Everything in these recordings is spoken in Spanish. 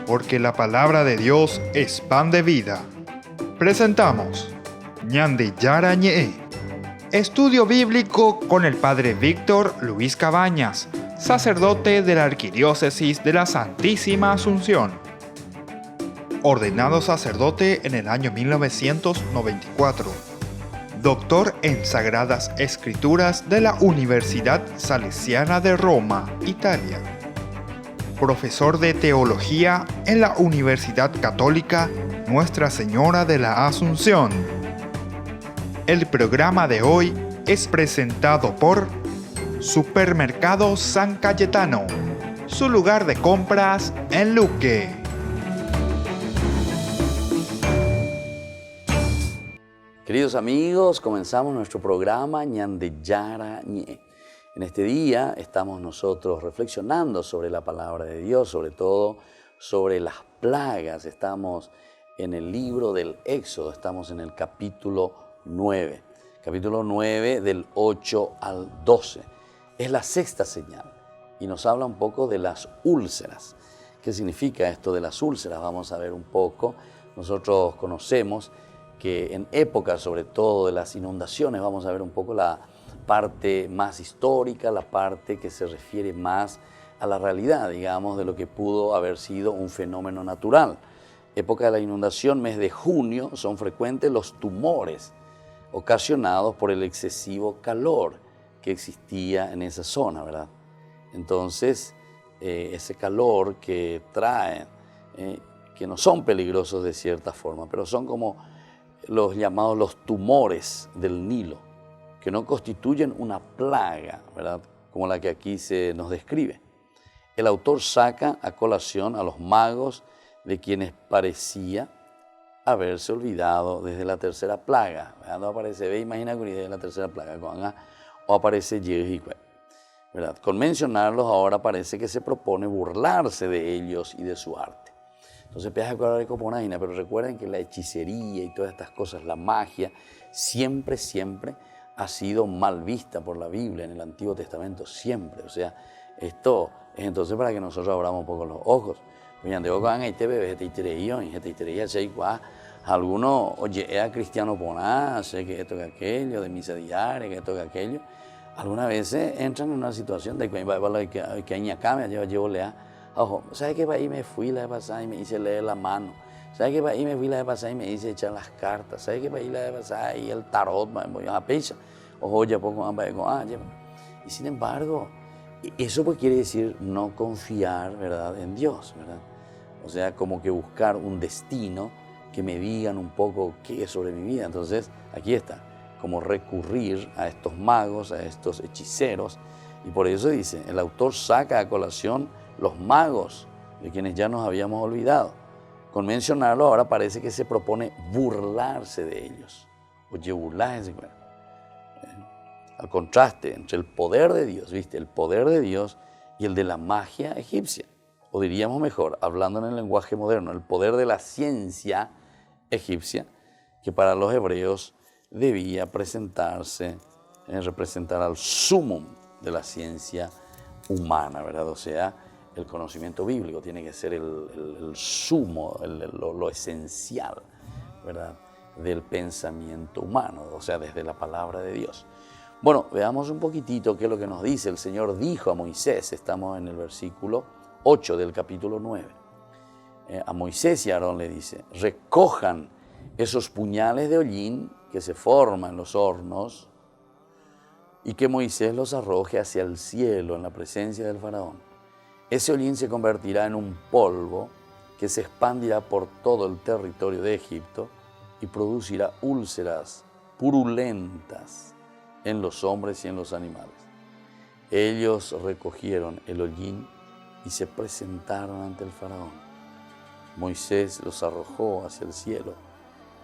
Porque la palabra de Dios es pan de vida. Presentamos Ñandi Yara Ñe, estudio bíblico con el Padre Víctor Luis Cabañas, sacerdote de la Arquidiócesis de la Santísima Asunción. Ordenado sacerdote en el año 1994. Doctor en Sagradas Escrituras de la Universidad Salesiana de Roma, Italia. Profesor de Teología en la Universidad Católica Nuestra Señora de la Asunción. El programa de hoy es presentado por Supermercado San Cayetano, su lugar de compras en Luque. Queridos amigos, comenzamos nuestro programa Ñandi Yara Ñe. En este día estamos nosotros reflexionando sobre la palabra de Dios, sobre todo sobre las plagas. Estamos en el libro del Éxodo, estamos en el capítulo 9. Capítulo 9 del 8 al 12. Es la sexta señal y nos habla un poco de las úlceras. ¿Qué significa esto de las úlceras? Vamos a ver un poco. Nosotros conocemos que en épocas, sobre todo de las inundaciones, vamos a ver un poco la parte más histórica, la parte que se refiere más a la realidad, digamos, de lo que pudo haber sido un fenómeno natural. Época de la inundación, mes de junio, son frecuentes los tumores ocasionados por el excesivo calor que existía en esa zona, ¿verdad? Entonces, ese calor que trae, que no son peligrosos de cierta forma, pero son como los llamados los tumores del Nilo, que no constituyen una plaga, ¿verdad?, como la que aquí se nos describe. El autor saca a colación a los magos de quienes parecía haberse olvidado desde la tercera plaga. No aparece, ve, imagina con idea de la tercera plaga, o aparece Yehique, ¿verdad? Con mencionarlos ahora parece que se propone burlarse de ellos y de su arte. Entonces empieza a acordar de Coponaina, pero recuerden que la hechicería y todas estas cosas, la magia, siempre ha sido mal vista por la Biblia en el Antiguo Testamento, siempre. O sea, esto es entonces para que nosotros abramos un poco los ojos. Algunos, oye, era cristiano poná, sé que esto que aquello, de misa diaria, que esto que aquello. Algunas veces entran en una situación de que hay acá, me llevo lea. Ojo, ¿sabes qué? Para ahí me fui la vez pasada y me hice leer la mano. ¿Sabes qué? Para ahí me fui la vez pasada y me hice echar las cartas. ¿Sabes qué? Para ahí la vez pasada y el tarot, me voy a pecha. Ojo, ya pongo y sin embargo, eso pues quiere decir no confiar, ¿verdad?, en Dios, ¿verdad? O sea, como que buscar un destino que me digan un poco qué es sobre mi vida. Entonces, aquí está, como recurrir a estos magos, a estos hechiceros. Y por eso dice, el autor saca a colación los magos, de quienes ya nos habíamos olvidado. Con mencionarlo ahora parece que se propone burlarse de ellos. Oye, burlarse. Al contraste entre el poder de Dios, ¿viste? El poder de Dios y el de la magia egipcia. O diríamos mejor, hablando en el lenguaje moderno, el poder de la ciencia egipcia, que para los hebreos debía presentarse, representar al sumum de la ciencia humana, ¿verdad? O sea, el conocimiento bíblico tiene que ser el sumo, lo esencial, ¿verdad?, del pensamiento humano, o sea, desde la palabra de Dios. Bueno, veamos un poquitito qué es lo que nos dice. El Señor dijo a Moisés, estamos en el versículo 8 del capítulo 9. A Moisés y a Aarón le dice, recojan esos puñales de hollín que se forman en los hornos y que Moisés los arroje hacia el cielo en la presencia del faraón. Ese hollín se convertirá en un polvo que se expandirá por todo el territorio de Egipto y producirá úlceras purulentas en los hombres y en los animales. Ellos recogieron el hollín y se presentaron ante el faraón. Moisés los arrojó hacia el cielo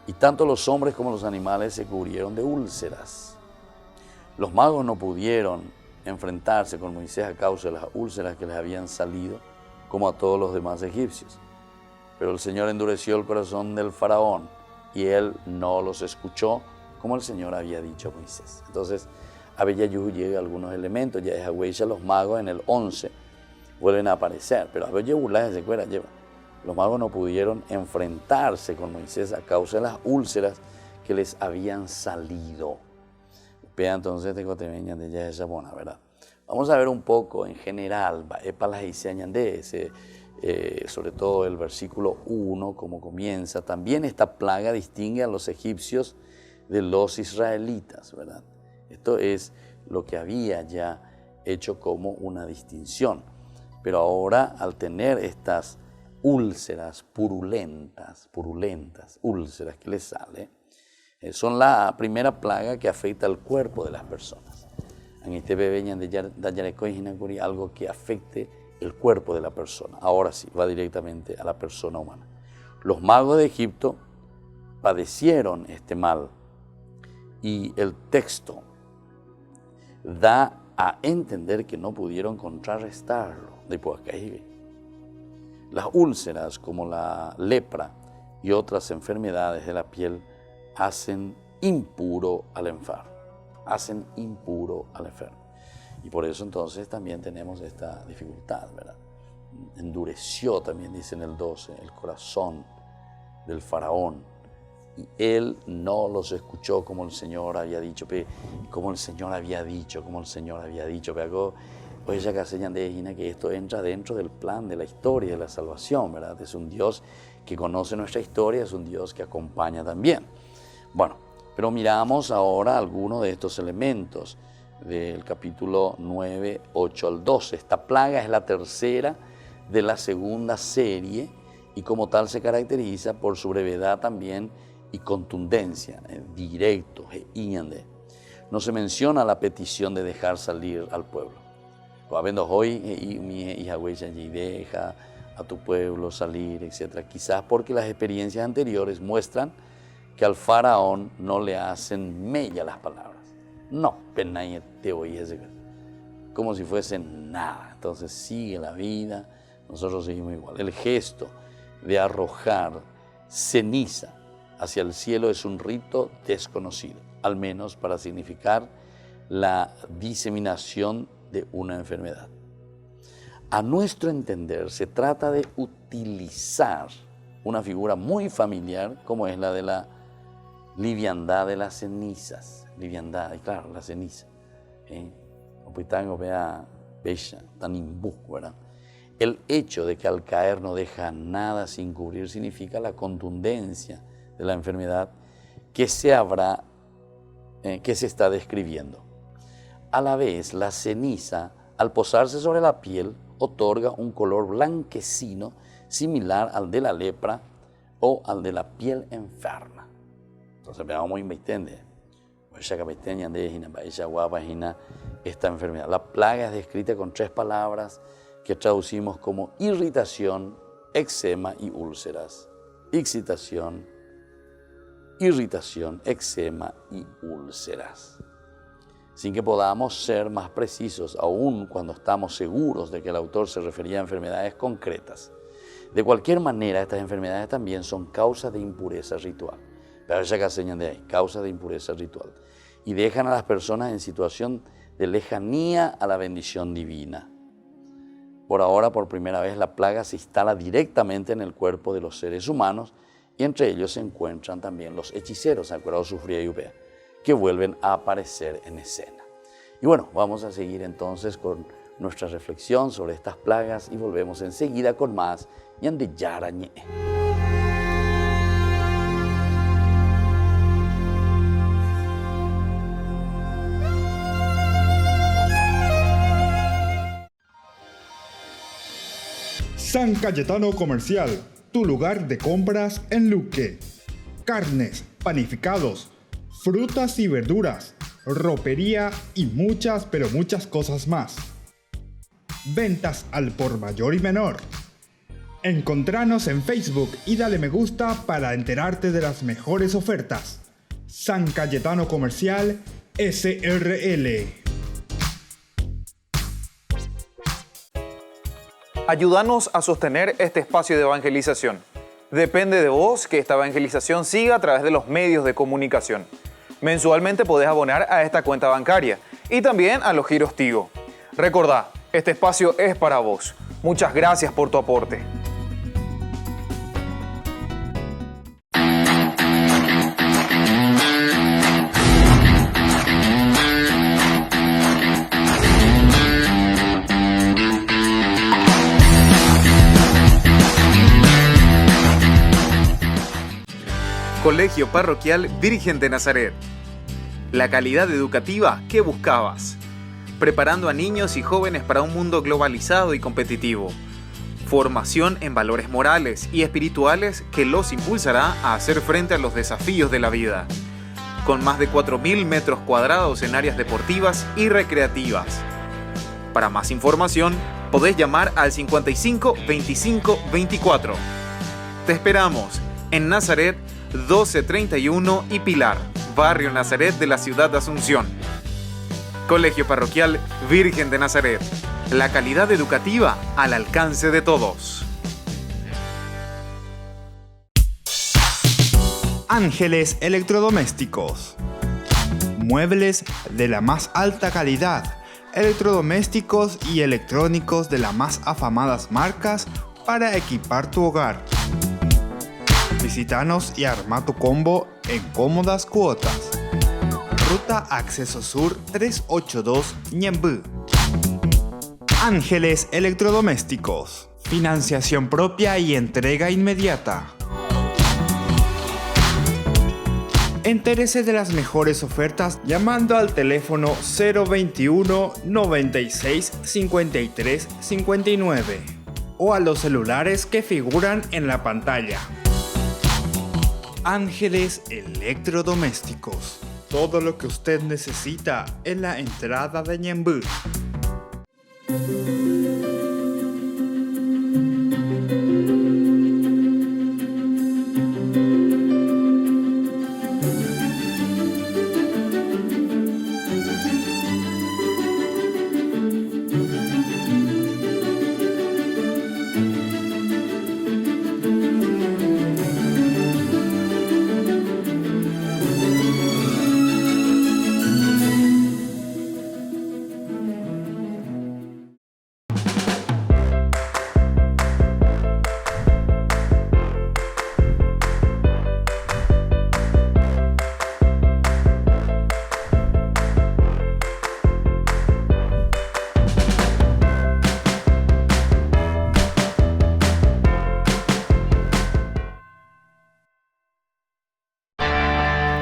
y tanto los hombres como los animales se cubrieron de úlceras. Los magos no pudieron enfrentarse con Moisés a causa de las úlceras que les habían salido, como a todos los demás egipcios. Pero el Señor endureció el corazón del faraón y él no los escuchó, como el Señor había dicho a Moisés. Entonces, a Bella llega algunos elementos, ya es a los magos en el 11, vuelven a aparecer. Pero a ver, los magos no pudieron enfrentarse con Moisés a causa de las úlceras que les habían salido. Vea entonces de Cotemeña de ya esa buena, ¿verdad? Vamos a ver un poco en general, sobre todo el versículo 1, como comienza. También esta plaga distingue a los egipcios de los israelitas, ¿verdad? Esto es lo que había ya hecho como una distinción. Pero ahora, al tener estas úlceras purulentas, úlceras que les sale, son la primera plaga que afecta al cuerpo de las personas. En este bebé de algo que afecte el cuerpo de la persona. Ahora sí, va directamente a la persona humana. Los magos de Egipto padecieron este mal y el texto da a entender que no pudieron contrarrestarlo. Las úlceras como la lepra y otras enfermedades de la piel hacen impuro al enfermo. Y por eso entonces también tenemos esta dificultad, ¿verdad? Endureció también, dice en el 12, el corazón del faraón. Y él no los escuchó como el Señor había dicho, como el Señor había dicho. Pero hoy ya que señalan de que esto entra dentro del plan de la historia de la salvación, ¿verdad? Es un Dios que conoce nuestra historia, es un Dios que acompaña también. Bueno, pero miramos ahora algunos de estos elementos del capítulo 9, 8 al 12. Esta plaga es la tercera de la segunda serie y como tal se caracteriza por su brevedad también y contundencia, directo, no se menciona la petición de dejar salir al pueblo. Habiendo hoy, deja a tu pueblo salir, etc. Quizás porque las experiencias anteriores muestran que al faraón no le hacen mella las palabras. No, te oí ese, como si fuese nada. Entonces sigue la vida, nosotros seguimos igual. El gesto de arrojar ceniza hacia el cielo es un rito desconocido, al menos para significar la diseminación de una enfermedad. A nuestro entender, se trata de utilizar una figura muy familiar como es la de la liviandad de las cenizas. Liviandad, y claro, la ceniza. El hecho de que al caer no deja nada sin cubrir significa la contundencia de la enfermedad que se está describiendo. A la vez, la ceniza, al posarse sobre la piel, otorga un color blanquecino similar al de la lepra o al de la piel enferma. Entonces, veamos muy importante. Esta enfermedad. La plaga es descrita con 3 palabras que traducimos como irritación, eczema y úlceras. Excitación, irritación, eczema y úlceras. Sin que podamos ser más precisos, aun cuando estamos seguros de que el autor se refería a enfermedades concretas. De cualquier manera, estas enfermedades también son causas de impureza ritual. Pero ya que señalan de ahí, causas de impureza ritual. Y dejan a las personas en situación de lejanía a la bendición divina. Por ahora, por primera vez, la plaga se instala directamente en el cuerpo de los seres humanos y entre ellos se encuentran también los hechiceros, acuerdados Sufría y Upea, que vuelven a aparecer en escena. Y bueno, vamos a seguir entonces con nuestra reflexión sobre estas plagas y volvemos enseguida con más Ñande Yarañe. San Cayetano Comercial, tu lugar de compras en Luque. Carnes, panificados, frutas y verduras, ropería y muchas, pero muchas cosas más. Ventas al por mayor y menor. Encontranos en Facebook y dale me gusta para enterarte de las mejores ofertas. San Cayetano Comercial, SRL. Ayúdanos a sostener este espacio de evangelización. Depende de vos que esta evangelización siga a través de los medios de comunicación. Mensualmente podés abonar a esta cuenta bancaria y también a los giros Tigo. Recordá, este espacio es para vos. Muchas gracias por tu aporte. Colegio Parroquial Virgen de Nazaret. La calidad educativa que buscabas. Preparando a niños y jóvenes para un mundo globalizado y competitivo. Formación en valores morales y espirituales que los impulsará a hacer frente a los desafíos de la vida. Con más de 4.000 metros cuadrados en áreas deportivas y recreativas. Para más información, podés llamar al 55 25 24. Te esperamos en Nazaret 1231 y Pilar, barrio Nazaret de la ciudad de Asunción. Colegio Parroquial Virgen de Nazaret. La calidad educativa al alcance de todos. Ángeles Electrodomésticos. Muebles de la más alta calidad, electrodomésticos y electrónicos de las más afamadas marcas para equipar tu hogar. Visítanos y arma tu combo en cómodas cuotas. Ruta Acceso Sur 382 Ñemby. Ángeles Electrodomésticos. Financiación propia y entrega inmediata. Entérese de las mejores ofertas llamando al teléfono 021 96 53 59 o a los celulares que figuran en la pantalla. Ángeles Electrodomésticos. Todo lo que usted necesita en la entrada de Ñemby.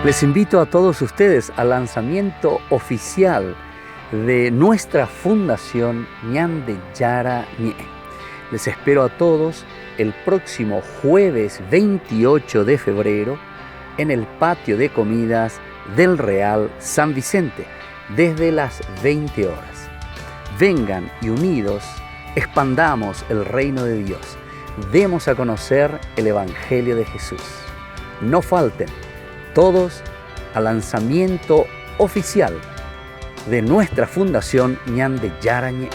Les invito a todos ustedes al lanzamiento oficial de nuestra fundación Ñande Yara Ñe. Les espero a todos el próximo jueves 28 de febrero en el patio de comidas del Real San Vicente desde las 20 horas. Vengan y unidos expandamos el reino de Dios. Demos a conocer el Evangelio de Jesús. No falten todos al lanzamiento oficial de nuestra fundación Ñande Yara Ñe.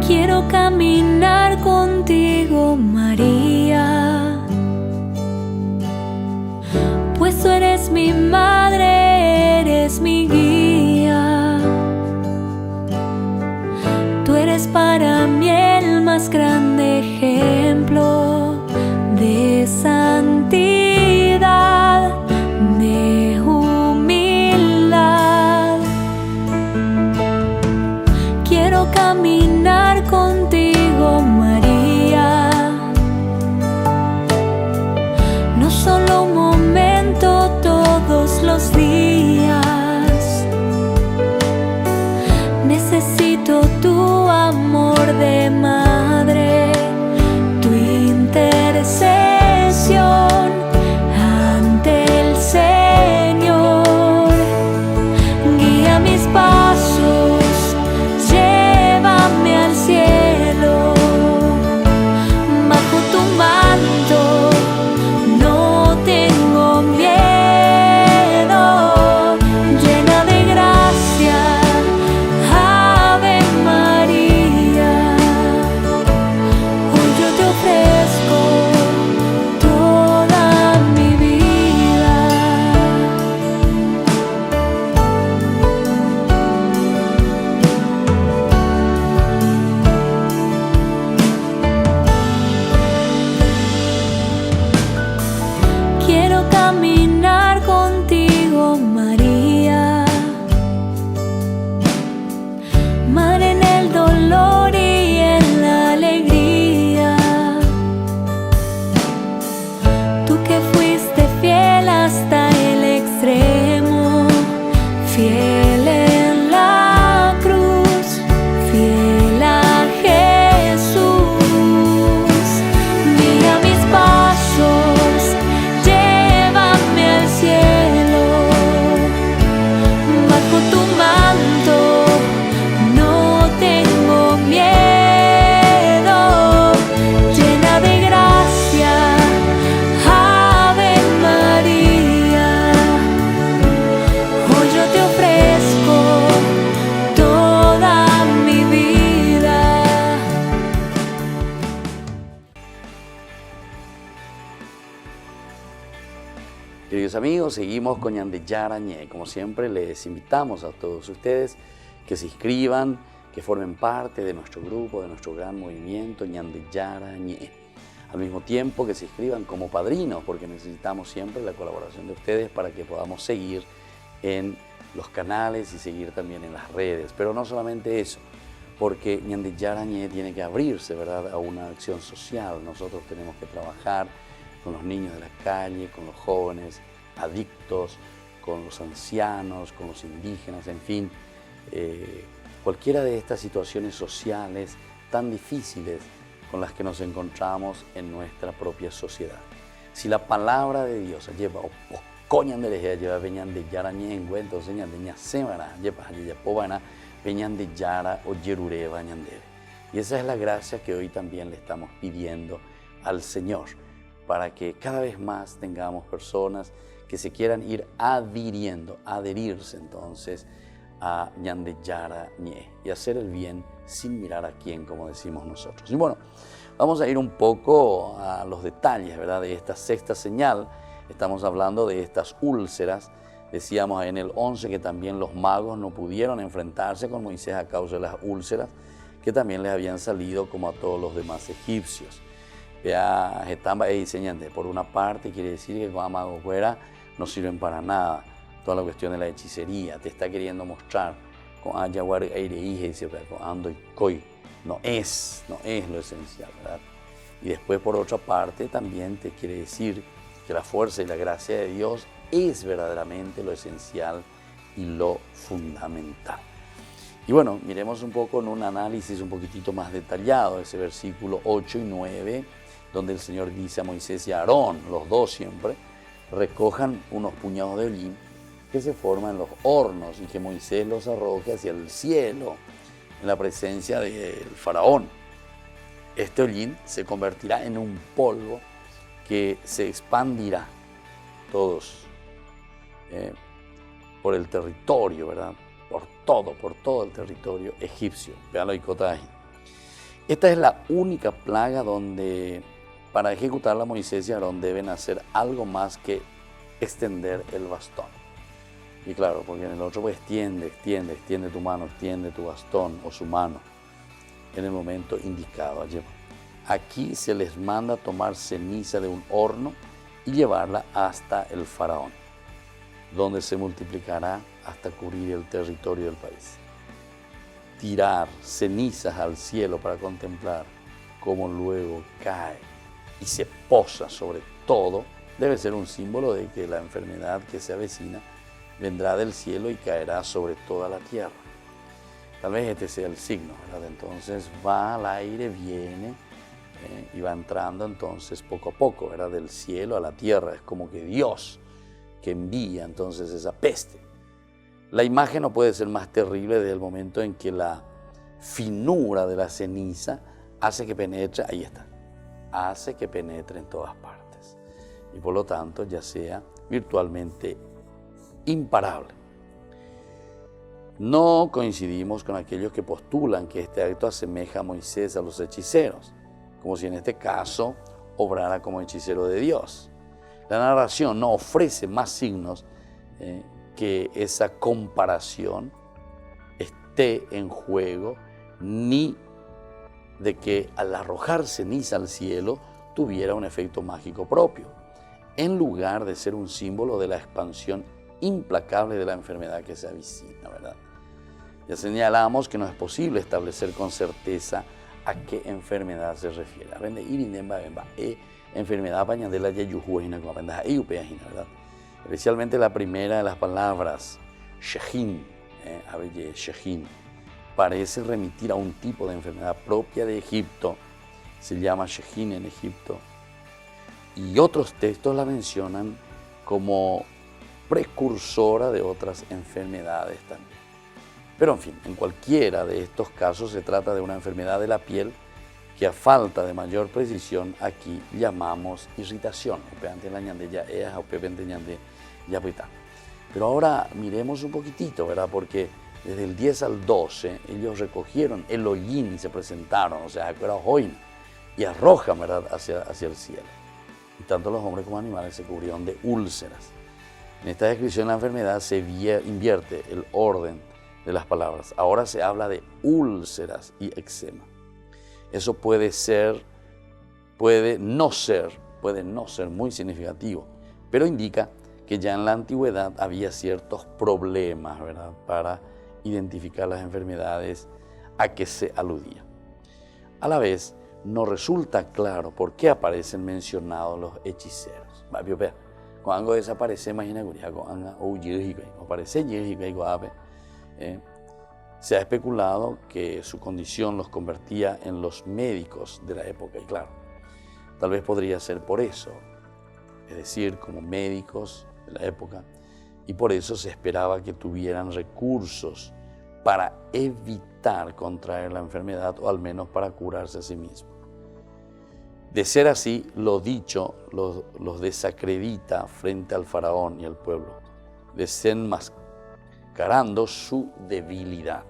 Quiero caminar contigo, María, pues tú eres mi madre, eres mi guía. Tú eres para mí el más grande ejemplo de santidad, de humildad. Quiero caminar contigo, María, no solo un momento, todos los días. Necesito tu amor de madre, tu Queridos amigos, seguimos con Ñande Yarañé. Como siempre, les invitamos a todos ustedes que se inscriban, que formen parte de nuestro grupo, de nuestro gran movimiento Ñande Yarañé. Al mismo tiempo que se inscriban como padrinos, porque necesitamos siempre la colaboración de ustedes para que podamos seguir en los canales y seguir también en las redes. Pero no solamente eso, porque Ñande Yarañé tiene que abrirse, ¿verdad?, a una acción social. Nosotros tenemos que trabajar con los niños de la calle, con los jóvenes adictos, con los ancianos, con los indígenas, en fin, cualquiera de estas situaciones sociales tan difíciles con las que nos encontramos en nuestra propia sociedad. Si la palabra de Dios lleva lleva Ñande Yarañé en cuenta, entonces Ñande Ñasemara, lleva Pobana, Ñande Yara o Yerureva Ñandere. Y esa es la gracia que hoy también le estamos pidiendo al Señor, para que cada vez más tengamos personas que se quieran ir adherirse entonces a Ñande Yarañé y hacer el bien sin mirar a quién, como decimos nosotros. Y bueno, vamos a ir un poco a los detalles, ¿verdad?, de esta sexta señal. Estamos hablando de estas úlceras. Decíamos en el 11 que también los magos no pudieron enfrentarse con Moisés a causa de las úlceras que también les habían salido como a todos los demás egipcios. Vea, Getamba y Ñande, por una parte quiere decir que con mago fuera no sirven para nada. Toda la cuestión de la hechicería te está queriendo mostrar con Ayahuar Eireije, con Ando y Koi. No es lo esencial, ¿verdad? Y después, por otra parte, también te quiere decir que la fuerza y la gracia de Dios es verdaderamente lo esencial y lo fundamental. Y bueno, miremos un poco en un análisis un poquitito más detallado ese versículo 8 y 9, donde el Señor dice a Moisés y a Aarón, los dos siempre, recojan unos puñados de hollín que se forman en los hornos y que Moisés los arroje hacia el cielo en la presencia del faraón. Este hollín se convertirá en un polvo que se expandirá por el territorio, ¿verdad? Por todo el territorio egipcio. Veanlo y Kotai. Esta es la única plaga donde para ejecutarla Moisés y Aarón deben hacer algo más que extender el bastón. Y claro, porque en el otro pues extiende tu mano, extiende tu bastón o su mano en el momento indicado. Aquí se les manda tomar ceniza de un horno y llevarla hasta el faraón, donde se multiplicará hasta cubrir el territorio del país. Tirar cenizas al cielo para contemplar cómo luego cae y se posa sobre todo, debe ser un símbolo de que la enfermedad que se avecina vendrá del cielo y caerá sobre toda la tierra. Tal vez este sea el signo, ¿verdad? Entonces va al aire, viene y va entrando entonces poco a poco, ¿verdad?, del cielo a la tierra. Es como que Dios que envía entonces esa peste. La imagen no puede ser más terrible desde el momento en que la finura de la ceniza hace que penetre, ahí está, hace que penetre en todas partes y por lo tanto ya sea virtualmente imparable. No coincidimos con aquellos que postulan que este acto asemeja a Moisés a los hechiceros, como si en este caso obrara como hechicero de Dios. La narración no ofrece más signos que esa comparación esté en juego, ni de que al arrojar ceniza al cielo tuviera un efecto mágico propio, en lugar de ser un símbolo de la expansión implacable de la enfermedad que se avecina, ¿verdad? Ya señalamos que no es posible establecer con certeza a qué enfermedad se refiere. Enfermedad de la ¿verdad? Especialmente la primera de las palabras, Shehin, parece remitir a un tipo de enfermedad propia de Egipto, se llama Shehin en Egipto, y otros textos la mencionan como precursora de otras enfermedades también. Pero en fin, en cualquiera de estos casos se trata de una enfermedad de la piel que a falta de mayor precisión aquí llamamos irritación. Pero ahora miremos un poquitito, ¿verdad? Porque desde el 10 al 12 ellos recogieron el hollín y se presentaron, o sea, y arrojan, ¿verdad?, hacia el cielo. Y tanto los hombres como animales se cubrieron de úlceras. En esta descripción de la enfermedad se invierte el orden de las palabras. Ahora se habla de úlceras y eczema. Eso puede no ser muy significativo, pero indica que ya en la antigüedad había ciertos problemas, ¿verdad?, para identificar las enfermedades a que se aludía. A la vez, no resulta claro por qué aparecen mencionados los hechiceros. Cuando algo desaparece, imagina que se ha especulado que su condición los convertía en los médicos de la época, y claro, tal vez podría ser por eso, es decir, como médicos de la época, y por eso se esperaba que tuvieran recursos para evitar contraer la enfermedad o al menos para curarse a sí mismos. De ser así, lo dicho los desacredita frente al faraón y al pueblo, desenmascarando su debilidad.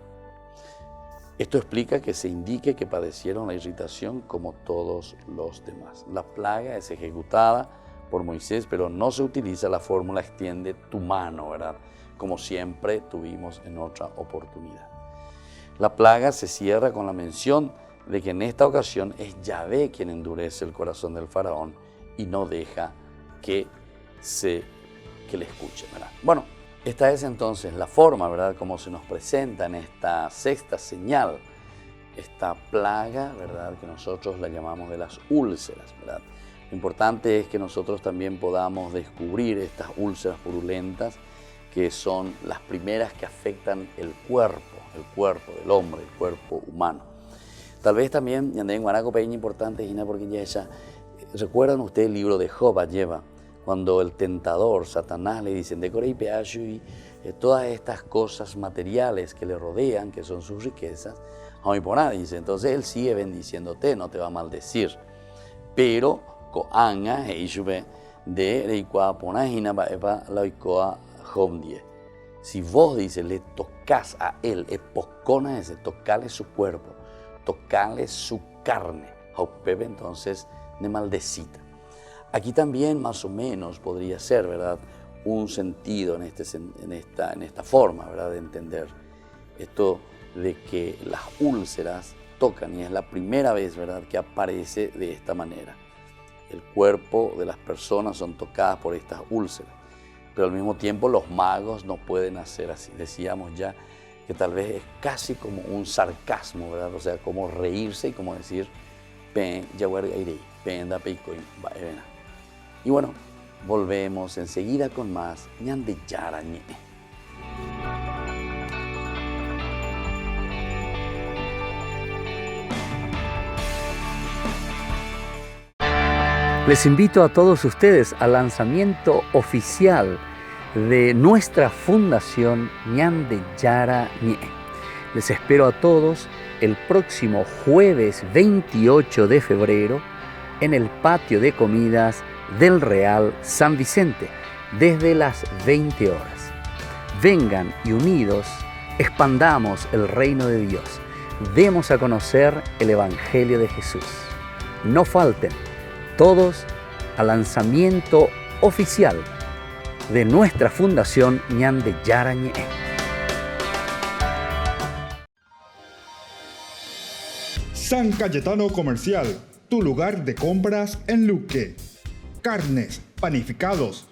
Esto explica que se indique que padecieron la irritación como todos los demás. La plaga es ejecutada por Moisés, pero no se utiliza la fórmula extiende tu mano, ¿verdad?, como siempre tuvimos en otra oportunidad. La plaga se cierra con la mención de que en esta ocasión es Yahvé quien endurece el corazón del faraón y no deja que le escuchen, ¿verdad? Bueno, esta es entonces la forma, ¿verdad?, como se nos presenta en esta sexta señal, esta plaga, ¿verdad?, que nosotros la llamamos de las úlceras, ¿verdad? Lo importante es que nosotros también podamos descubrir estas úlceras purulentas, que son las primeras que afectan el cuerpo del hombre, el cuerpo humano. Tal vez también, y en Guanaco pequeña importante, Gina, porque ya ella, ¿recuerdan ustedes el libro de Job, lleva? Cuando el tentador, Satanás, le dicen, decore y peacho y todas estas cosas materiales que le rodean, que son sus riquezas, dice, entonces él sigue bendiciéndote, no te va a maldecir. Pero, coanga, de reikua ponajina va la oikoa Jomdie. Si vos, dice, le tocas a él, epocona ese, tocale su cuerpo, tocale su carne, Jaupebe, entonces, de maldecita. Aquí también, más o menos, podría ser, ¿verdad?, un sentido en esta forma, ¿verdad?, de entender esto de que las úlceras tocan, y es la primera vez, ¿verdad?, que aparece de esta manera. El cuerpo de las personas son tocadas por estas úlceras, pero al mismo tiempo los magos no pueden hacer así. Decíamos ya que tal vez es casi como un sarcasmo, ¿verdad?, o sea, como reírse y como decir, y bueno, volvemos enseguida con más Ñande Yarañe. Les invito a todos ustedes al lanzamiento oficial de nuestra fundación Ñande Yarañe. Les espero a todos el próximo jueves 28 de febrero en el patio de comidas del Real San Vicente, desde las 20 horas. Vengan y unidos expandamos el reino de Dios. Demos a conocer el Evangelio de Jesús. No falten todos al lanzamiento oficial de nuestra fundación Ñande Yarañe. San Cayetano Comercial, tu lugar de compras en Luque. Carnes, panificados,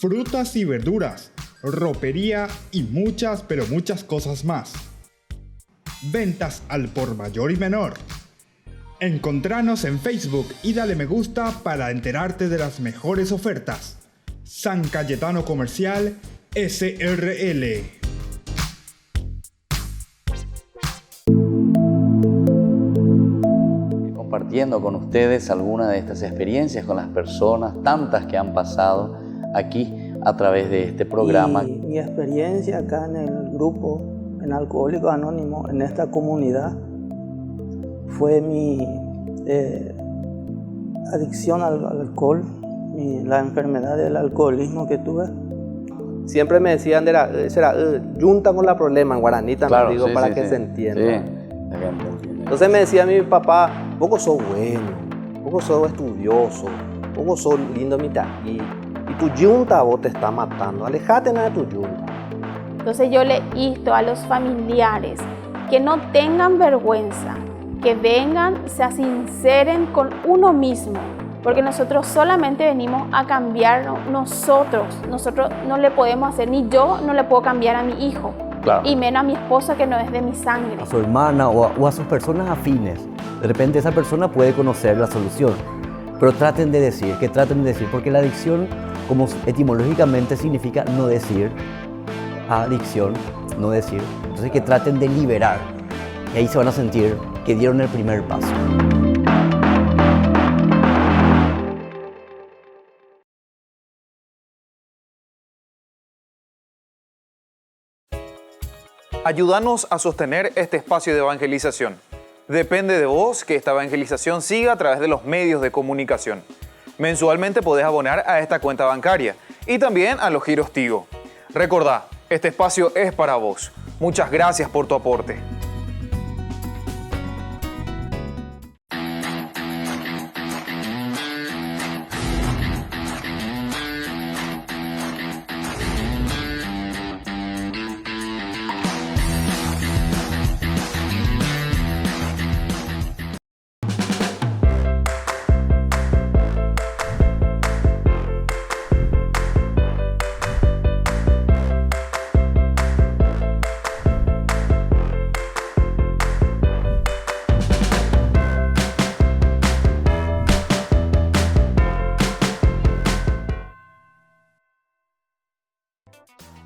frutas y verduras, ropería y muchas, pero muchas cosas más. Ventas al por mayor y menor. Encontranos en Facebook y dale me gusta para enterarte de las mejores ofertas. San Cayetano Comercial SRL. Compartiendo con ustedes algunas de estas experiencias con las personas, tantas que han pasado aquí a través de este programa. Y mi experiencia acá en el grupo, en Alcohólicos Anónimos, en esta comunidad, fue mi adicción al alcohol, la enfermedad del alcoholismo que tuve. Siempre me decían, será junta con la problema en guaraní también, Claro, digo, sí, para sí, que sí. se entienda. Sí, la gente entiende. Entonces me decía mi papá, poco sos bueno, poco sos estudioso, poco sos lindo mitad. Y tu yunta vos te está matando. Alejate de tu yunta. Entonces yo le insto a los familiares que no tengan vergüenza, que vengan, se sinceren con uno mismo, porque nosotros solamente venimos a cambiarnos nosotros no le podemos hacer, ni yo no le puedo cambiar a mi hijo, Claro. y menos a mi esposa que no es de mi sangre. A su hermana o a sus personas afines. De repente esa persona puede conocer la solución, pero traten de decir, porque la adicción, como etimológicamente significa no decir, adicción, no decir, entonces que traten de liberar, y ahí se van a sentir que dieron el primer paso. Ayúdanos a sostener este espacio de evangelización. Depende de vos que esta evangelización siga a través de los medios de comunicación. Mensualmente podés abonar a esta cuenta bancaria y también a los giros Tigo. Recordá, este espacio es para vos. Muchas gracias por tu aporte.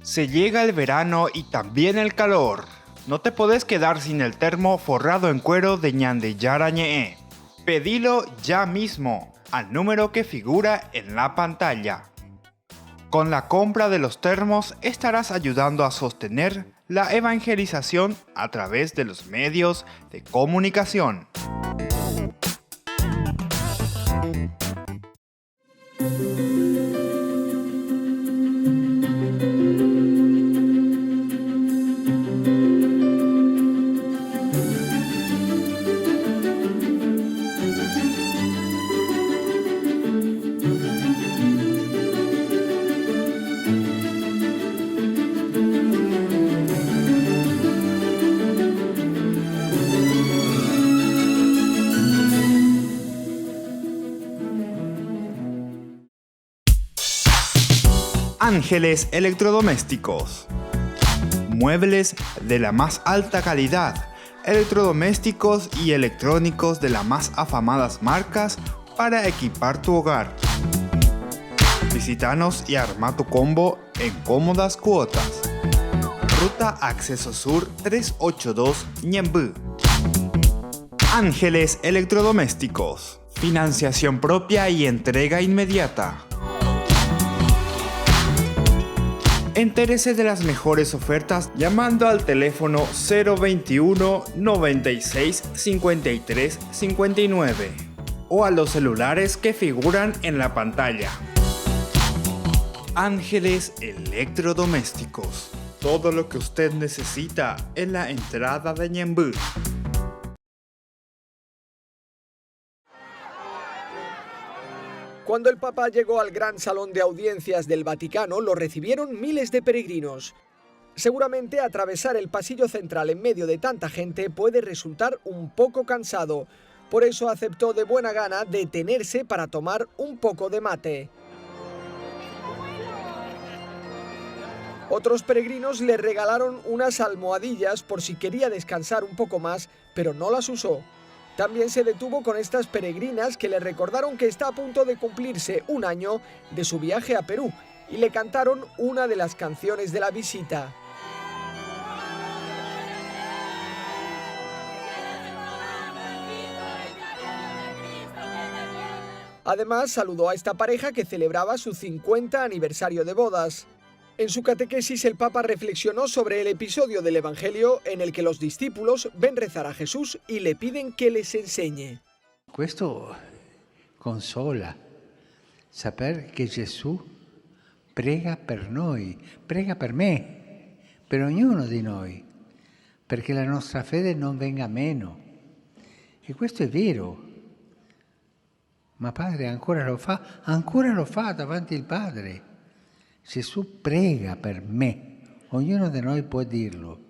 Se llega el verano y también el calor. No te podés quedar sin el termo forrado en cuero de Ñande Yara Ñe'e. Pedilo ya mismo al número que figura en la pantalla. Con la compra de los termos estarás ayudando a sostener la evangelización a través de los medios de comunicación. Ángeles Electrodomésticos. Muebles de la más alta calidad, electrodomésticos y electrónicos de las más afamadas marcas para equipar tu hogar. Visítanos y arma tu combo en cómodas cuotas. Ruta Acceso Sur 382 Ñemby. Ángeles Electrodomésticos. Financiación propia y entrega inmediata. Entérese de las mejores ofertas llamando al teléfono 021 96 53 59 o a los celulares que figuran en la pantalla. Ángeles Electrodomésticos. Todo lo que usted necesita en la entrada de Ñemby. Cuando el Papa llegó al gran salón de audiencias del Vaticano, lo recibieron miles de peregrinos. Seguramente atravesar el pasillo central en medio de tanta gente puede resultar un poco cansado. Por eso aceptó de buena gana detenerse para tomar un poco de mate. Otros peregrinos le regalaron unas almohadillas por si quería descansar un poco más, pero no las usó. También se detuvo con estas peregrinas que le recordaron que está a punto de cumplirse un año de su viaje a Perú y le cantaron una de las canciones de la visita. Además, saludó a esta pareja que celebraba su 50 aniversario de bodas. En su catequesis, el Papa reflexionó sobre el episodio del Evangelio en el que los discípulos ven rezar a Jesús y le piden que les enseñe. Questo consola, saper che Gesù prega per noi, prega per me, per ognuno di noi, perché la nostra fede non venga meno. E questo è vero, Ma Padre ancora lo fa davanti al Padre. Gesù prega per me. Ognuno di noi può dirlo.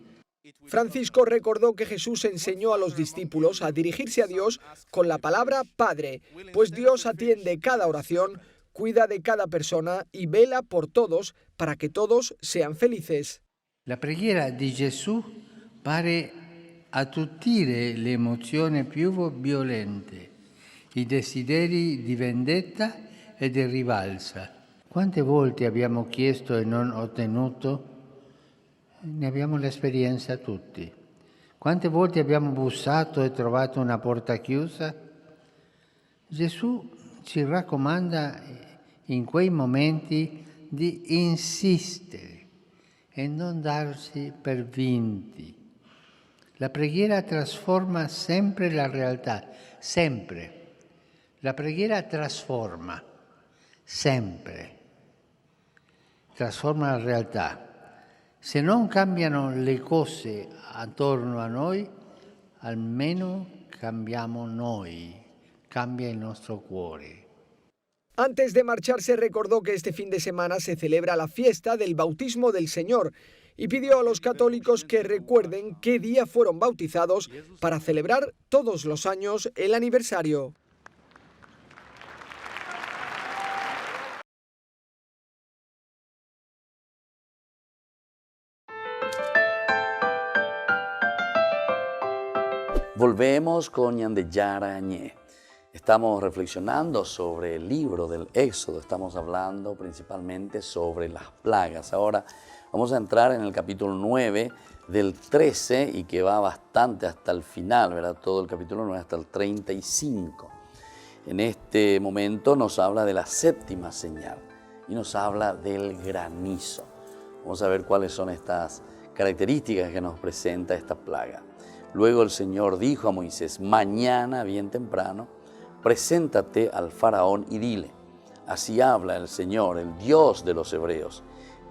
Francisco recordó que Jesús enseñó a los discípulos a dirigirse a Dios con la palabra Padre, pues Dios atiende cada oración, cuida de cada persona y vela por todos para que todos sean felices. La preghiera di Gesù pare attutire le emozioni più violente, i desideri di vendetta e di rivalsa. Quante volte abbiamo chiesto e non ottenuto? Ne abbiamo l'esperienza tutti. Quante volte abbiamo bussato e trovato una porta chiusa? Gesù ci raccomanda in quei momenti di insistere e non darsi per vinti. La preghiera trasforma sempre la realtà, sempre. La preghiera trasforma, sempre. Trasforma la realtà. Se non cambiano le cose attorno a noi, almeno cambiamo noi, cambia il nostro cuore. Antes de marcharse recordó que este fin de semana se celebra la fiesta del bautismo del Señor y pidió a los católicos que recuerden qué día fueron bautizados para celebrar todos los años el aniversario. Volvemos con Ñandeyara Ñe. Estamos reflexionando sobre el libro del Éxodo, estamos hablando principalmente sobre las plagas. Ahora vamos a entrar en el capítulo 9 del 13 y que va bastante hasta el final, ¿verdad? Todo el capítulo 9 hasta el 35. En este momento nos habla de la séptima señal y nos habla del granizo. Vamos a ver cuáles son estas características que nos presenta esta plaga. Luego el Señor dijo a Moisés: mañana bien temprano, preséntate al faraón y dile: así habla el Señor, el Dios de los hebreos,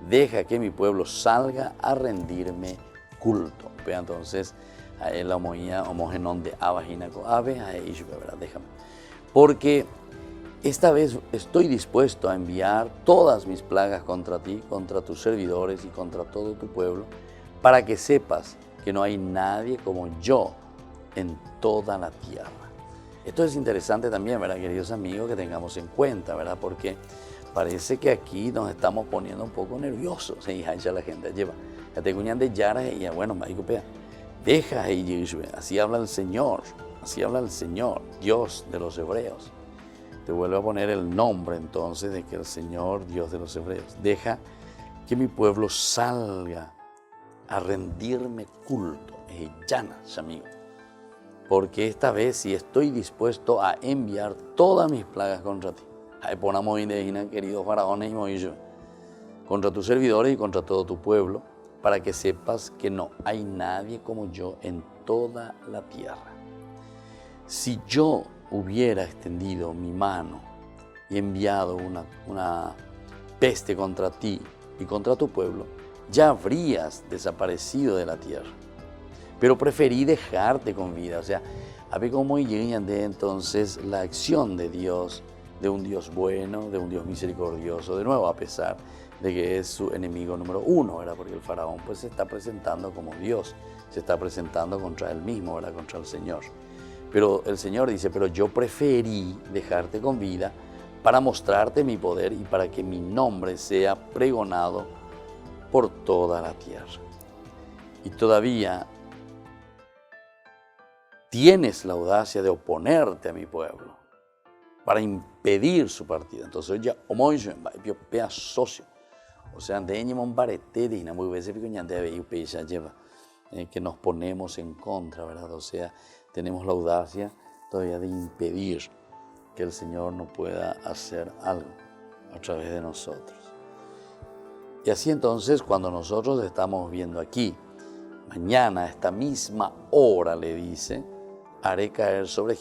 deja que mi pueblo salga a rendirme culto. Entonces, la homogenón de abajinaco ave, déjame. Porque esta vez estoy dispuesto a enviar todas mis plagas contra ti, contra tus servidores y contra todo tu pueblo, para que sepas que no hay nadie como yo en toda la tierra. Esto es interesante también, ¿verdad, queridos amigos, que tengamos en cuenta, ¿verdad? Porque parece que aquí nos estamos poniendo un poco nerviosos. Y ya la gente lleva, ya te cuñan de Yara y ya, bueno, deja ahí, así habla el Señor, Dios de los hebreos. Te vuelvo a poner el nombre entonces de que el Señor, Dios de los hebreos, deja que mi pueblo salga a rendirme culto. Llanas, amigo. Porque esta vez sí estoy dispuesto a enviar todas mis plagas contra ti. Ahí ponamos indígenas, queridos faraones y Moisés, contra tus servidores y contra todo tu pueblo, para que sepas que no hay nadie como yo en toda la tierra. Si yo hubiera extendido mi mano y enviado una peste contra ti y contra tu pueblo, ya habrías desaparecido de la tierra. Pero preferí dejarte con vida. O sea, a ver cómo de entonces la acción de Dios, de un Dios bueno, de un Dios misericordioso, de nuevo, a pesar de que es su enemigo número uno, ¿verdad? Porque el faraón pues se está presentando como Dios, se está presentando contra él mismo, ¿verdad? Contra el Señor. Pero el Señor dice: pero yo preferí dejarte con vida para mostrarte mi poder y para que mi nombre sea pregonado por toda la tierra. Y todavía tienes la audacia de oponerte a mi pueblo para impedir su partida. Entonces ya socio. O sea, que nos ponemos en contra, ¿verdad? O sea, tenemos la audacia todavía de impedir que el Señor no pueda hacer algo a través de nosotros. Y así entonces, cuando nosotros estamos viendo aquí, mañana a esta misma hora, le dice, haré caer sobre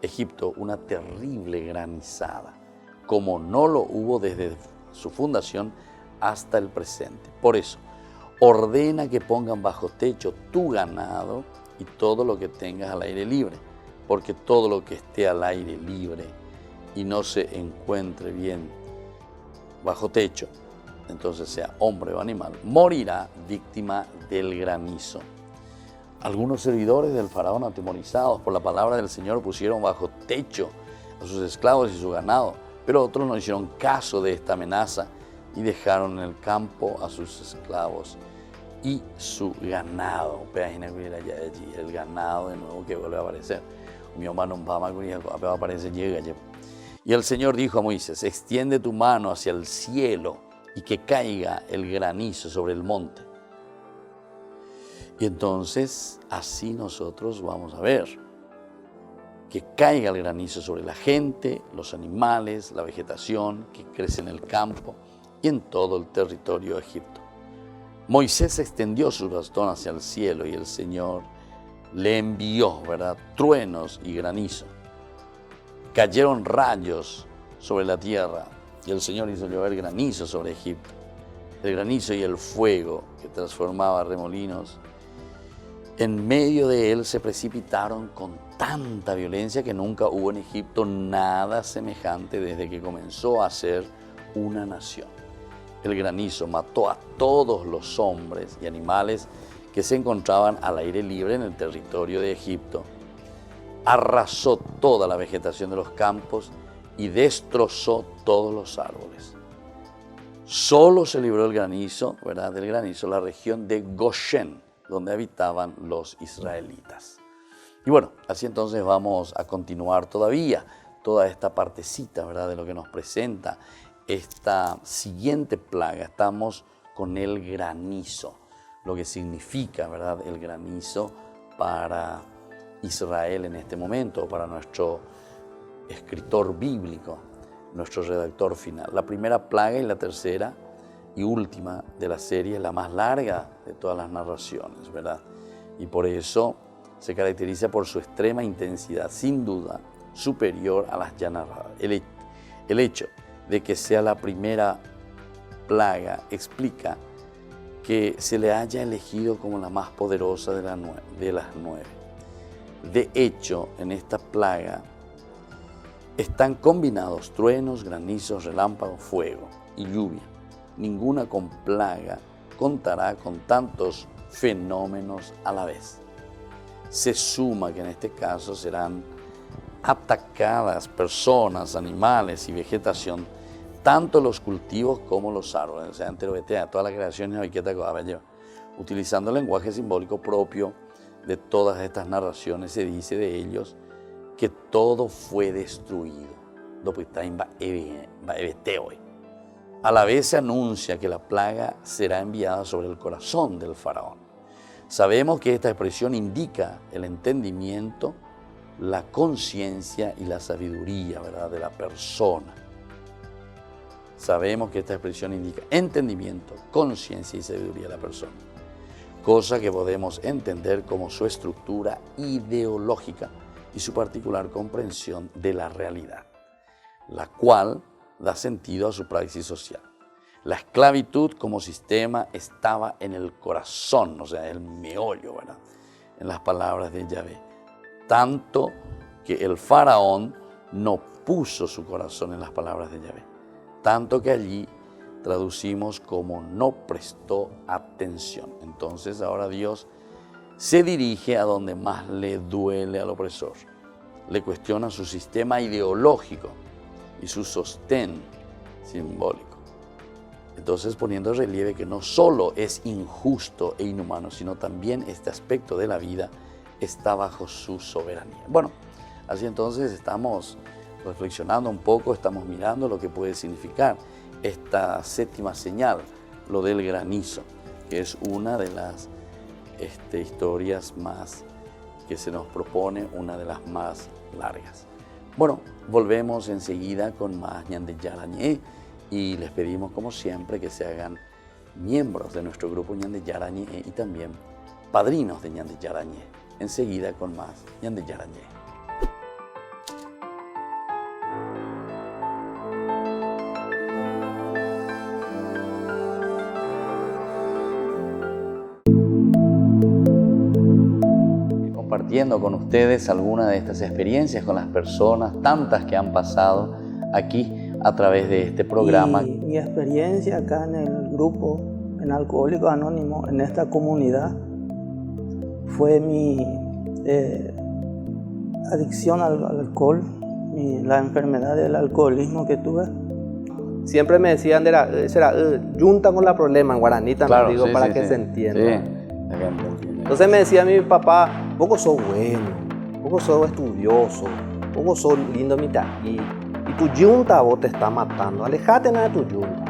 Egipto una terrible granizada, como no lo hubo desde su fundación hasta el presente. Por eso, ordena que pongan bajo techo tu ganado y todo lo que tengas al aire libre, porque todo lo que esté al aire libre y no se encuentre bien bajo techo, entonces sea hombre o animal, morirá víctima del granizo. Algunos servidores del faraón, atemorizados por la palabra del Señor, pusieron bajo techo a sus esclavos y su ganado, pero otros no hicieron caso de esta amenaza y dejaron en el campo a sus esclavos y su ganado. El ganado de nuevo que vuelve a aparecer. Mi hermano aparece, llega. Y el Señor dijo a Moisés: extiende tu mano hacia el cielo y que caiga el granizo sobre el monte. Y entonces así nosotros vamos a ver que caiga el granizo sobre la gente, los animales, la vegetación que crece en el campo y en todo el territorio de Egipto. Moisés extendió su bastón hacia el cielo y el Señor le envió, ¿verdad?, truenos y granizo. Cayeron rayos sobre la tierra y el Señor hizo llover granizo sobre Egipto. El granizo y el fuego que transformaba remolinos, en medio de él se precipitaron con tanta violencia que nunca hubo en Egipto nada semejante desde que comenzó a ser una nación. El granizo mató a todos los hombres y animales que se encontraban al aire libre en el territorio de Egipto. Arrasó toda la vegetación de los campos y destrozó todos los árboles. Solo se libró el granizo, ¿verdad?, del granizo, la región de Goshen, donde habitaban los israelitas. Y bueno, así entonces vamos a continuar todavía toda esta partecita, ¿verdad?, de lo que nos presenta esta siguiente plaga. Estamos con el granizo, lo que significa, ¿verdad?, el granizo para Israel en este momento, para nuestro escritor bíblico, nuestro redactor final. La primera plaga y la tercera y última de la serie es la más larga de todas las narraciones, ¿verdad? Y por eso se caracteriza por su extrema intensidad, sin duda superior a las ya narradas. El hecho de que sea la primera plaga explica que se le haya elegido como la más poderosa de las 9. De hecho, en esta plaga están combinados truenos, granizos, relámpagos, fuego y lluvia. Ninguna plaga contará con tantos fenómenos a la vez. Se suma que en este caso serán atacadas personas, animales y vegetación, tanto los cultivos como los árboles. O sea, toda la creación utilizando el lenguaje simbólico propio de todas estas narraciones, se dice de ellos que todo fue destruido. A la vez se anuncia que la plaga será enviada sobre el corazón del faraón. Sabemos que esta expresión indica el entendimiento, la conciencia y la sabiduría, ¿verdad?, de la persona. Sabemos que esta expresión indica entendimiento, conciencia y sabiduría de la persona, cosa que podemos entender como su estructura ideológica y su particular comprensión de la realidad, la cual da sentido a su praxis social. La esclavitud como sistema estaba en el corazón, o sea, el meollo, ¿verdad?, en las palabras de Yahvé. Tanto que el faraón no puso su corazón en las palabras de Yahvé. Tanto que allí traducimos como no prestó atención. Entonces ahora Dios se dirige a donde más le duele al opresor. Le cuestiona su sistema ideológico y su sostén simbólico. Entonces poniendo en relieve que no solo es injusto e inhumano, sino también este aspecto de la vida está bajo su soberanía. Bueno, así entonces estamos reflexionando un poco, estamos mirando lo que puede significar esta séptima señal, lo del granizo, que es una de las historias más que se nos propone, una de las más largas. Bueno, volvemos enseguida con más Ñande Yarañé y les pedimos como siempre que se hagan miembros de nuestro grupo Ñande Yarañé y también padrinos de Ñande Yarañé. Enseguida con más Ñande Yarañé. Compartiendo con ustedes algunas de estas experiencias con las personas, tantas que han pasado aquí a través de este programa. Y mi experiencia acá en el grupo, en Alcohólicos Anónimos, en esta comunidad, fue mi adicción al alcohol, la enfermedad del alcoholismo que tuve. Siempre me decían, junta con la problema en guaraní también, Claro, digo, sí, para sí, que sí. se entienda. Sí. Entonces me decía mi papá, poco sos bueno, poco sos estudioso, poco sos lindo mitad. Y tu yunta vos te está matando, alejate nada de tu yunta.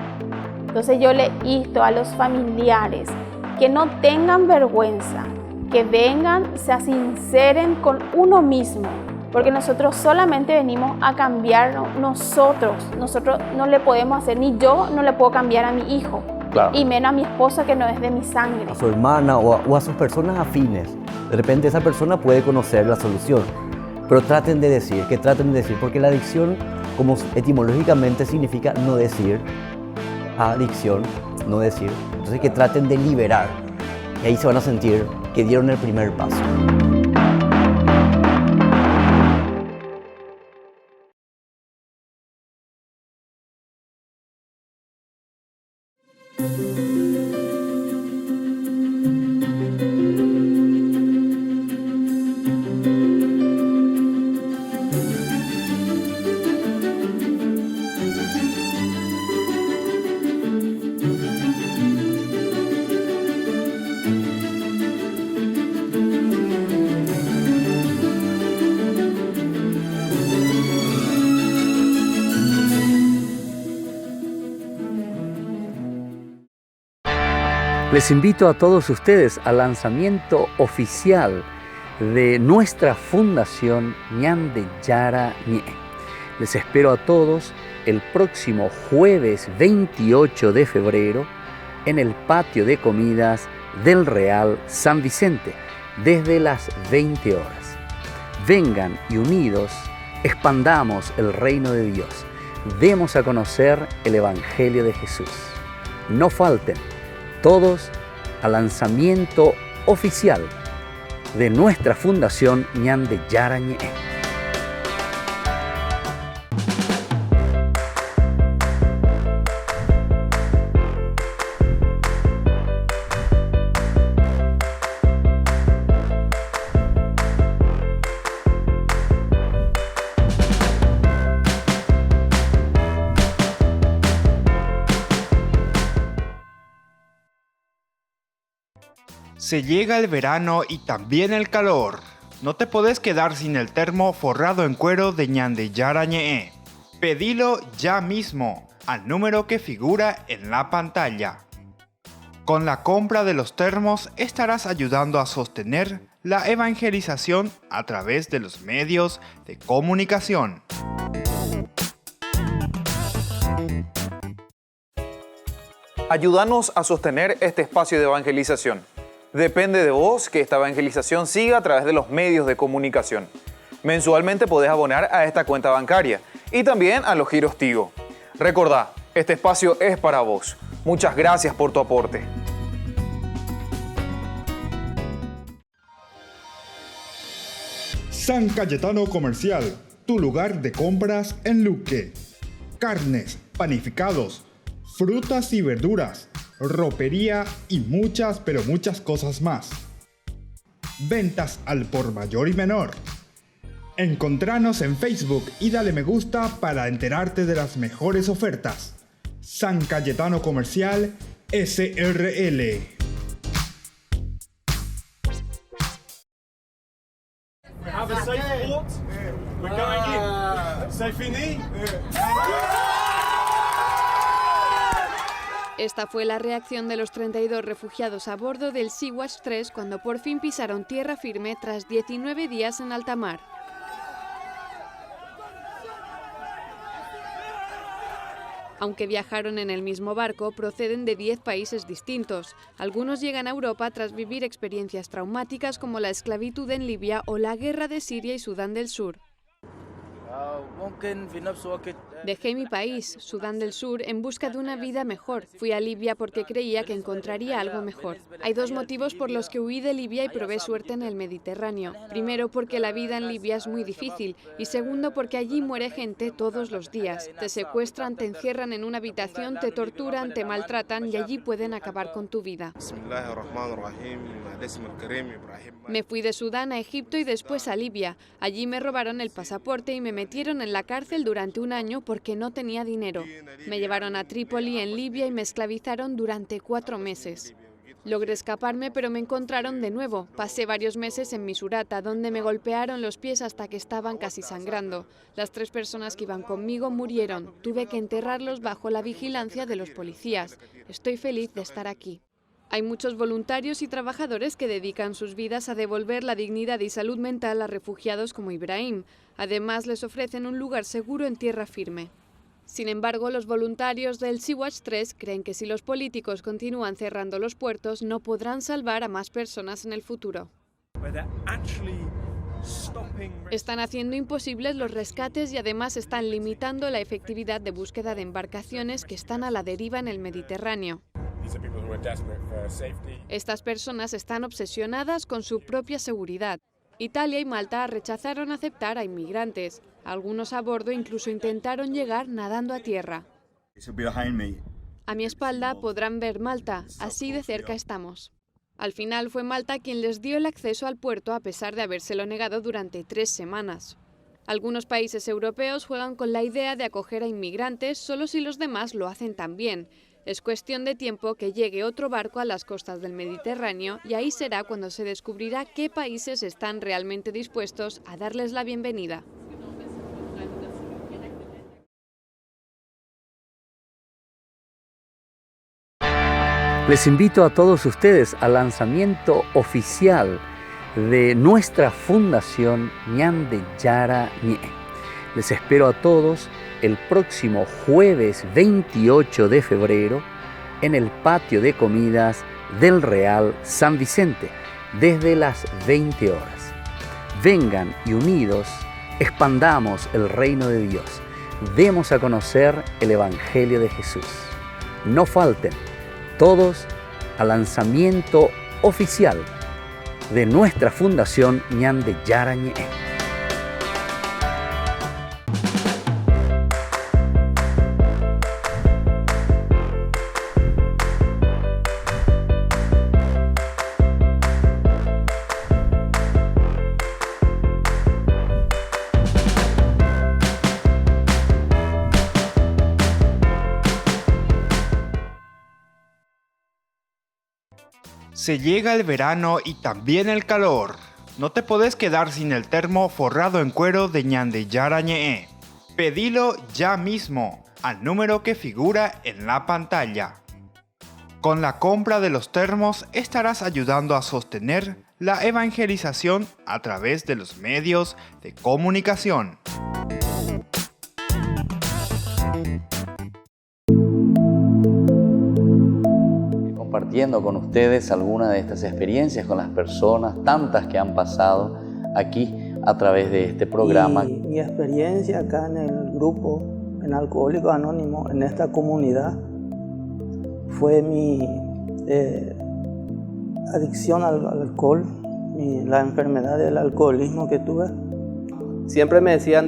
Entonces yo le insto a los familiares que no tengan vergüenza, que vengan, se sinceren con uno mismo, porque nosotros solamente venimos a cambiar nosotros no le podemos hacer, ni yo no le puedo cambiar a mi hijo, Claro. y menos a mi esposa que no es de mi sangre. A su hermana o a sus personas afines. De repente esa persona puede conocer la solución, pero traten de decir, porque la adicción, como etimológicamente significa no decir, adicción, no decir, entonces que traten de liberar, y ahí se van a sentir que dieron el primer paso. Les invito a todos ustedes al lanzamiento oficial de nuestra fundación Ñande Yara Ñe. Les espero a todos el próximo jueves 28 de febrero en el patio de comidas del Real San Vicente, desde las 20 horas. Vengan y unidos expandamos el reino de Dios. Demos a conocer el Evangelio de Jesús. No falten todos al lanzamiento oficial de nuestra fundación Ñande Yara Ñe. Se llega el verano y también el calor. No te podés quedar sin el termo forrado en cuero de Ñande Yara Ñe. Pedilo ya mismo al número que figura en la pantalla. Con la compra de los termos estarás ayudando a sostener la evangelización a través de los medios de comunicación. Ayúdanos a sostener este espacio de evangelización. Depende de vos que esta evangelización siga a través de los medios de comunicación. Mensualmente podés abonar a esta cuenta bancaria y también a los giros Tigo. Recordá, este espacio es para vos. Muchas gracias por tu aporte. San Cayetano Comercial, tu lugar de compras en Luque. Carnes, panificados, frutas y verduras, ropería y muchas, pero muchas cosas más. Ventas al por mayor y menor. Encontranos en Facebook y dale me gusta para enterarte de las mejores ofertas. San Cayetano Comercial SRL. Have a safe port. We're going in. C'est fini. Esta fue la reacción de los 32 refugiados a bordo del Sea-Watch 3 cuando por fin pisaron tierra firme tras 19 días en alta mar. Aunque viajaron en el mismo barco, proceden de 10 países distintos. Algunos llegan a Europa tras vivir experiencias traumáticas como la esclavitud en Libia o la guerra de Siria y Sudán del Sur. Dejé mi país, Sudán del Sur, en busca de una vida mejor. Fui a Libia porque creía que encontraría algo mejor. Hay dos motivos por los que huí de Libia y probé suerte en el Mediterráneo. Primero, porque la vida en Libia es muy difícil. Y segundo, porque allí muere gente todos los días. Te secuestran, te encierran en una habitación, te torturan, te maltratan y allí pueden acabar con tu vida. Me fui de Sudán a Egipto y después a Libia. Allí me robaron el pasaporte y me metieron en la cárcel durante un año porque no tenía dinero. Me llevaron a Trípoli, en Libia, y me esclavizaron durante 4 meses. Logré escaparme, pero me encontraron de nuevo. Pasé varios meses en Misurata, donde me golpearon los pies hasta que estaban casi sangrando. Las 3 personas que iban conmigo murieron. Tuve que enterrarlos bajo la vigilancia de los policías. Estoy feliz de estar aquí. Hay muchos voluntarios y trabajadores que dedican sus vidas a devolver la dignidad y salud mental a refugiados como Ibrahim. Además, les ofrecen un lugar seguro en tierra firme. Sin embargo, los voluntarios del Sea-Watch 3 creen que si los políticos continúan cerrando los puertos, no podrán salvar a más personas en el futuro. Están haciendo imposibles los rescates y además están limitando la efectividad de búsqueda de embarcaciones que están a la deriva en el Mediterráneo. Estas personas están obsesionadas con su propia seguridad. Italia y Malta rechazaron aceptar a inmigrantes. Algunos a bordo incluso intentaron llegar nadando a tierra. A mi espalda podrán ver Malta, así de cerca estamos. Al final fue Malta quien les dio el acceso al puerto a pesar de habérselo negado durante 3 semanas. Algunos países europeos juegan con la idea de acoger a inmigrantes solo si los demás lo hacen también. Es cuestión de tiempo que llegue otro barco a las costas del Mediterráneo y ahí será cuando se descubrirá qué países están realmente dispuestos a darles la bienvenida. Les invito a todos ustedes al lanzamiento oficial de nuestra Fundación Ñande Yara Ñe. Les espero a todos el próximo jueves 28 de febrero en el patio de comidas del Real San Vicente, desde las 20 horas. Vengan y unidos expandamos el reino de Dios. Demos a conocer el Evangelio de Jesús. No falten todos al lanzamiento oficial de nuestra Fundación Ñande Yara Ñe. Se llega el verano y también el calor. No te podés quedar sin el termo forrado en cuero de Ñande Yara Ñe. Pedilo ya mismo al número que figura en la pantalla. Con la compra de los termos estarás ayudando a sostener la evangelización a través de los medios de comunicación. Compartiendo con ustedes algunas de estas experiencias con las personas, tantas que han pasado aquí a través de este programa. Y mi experiencia acá en el grupo, en Alcohólicos Anónimos, en esta comunidad, fue mi adicción al alcohol, la enfermedad del alcoholismo que tuve. Siempre me decían,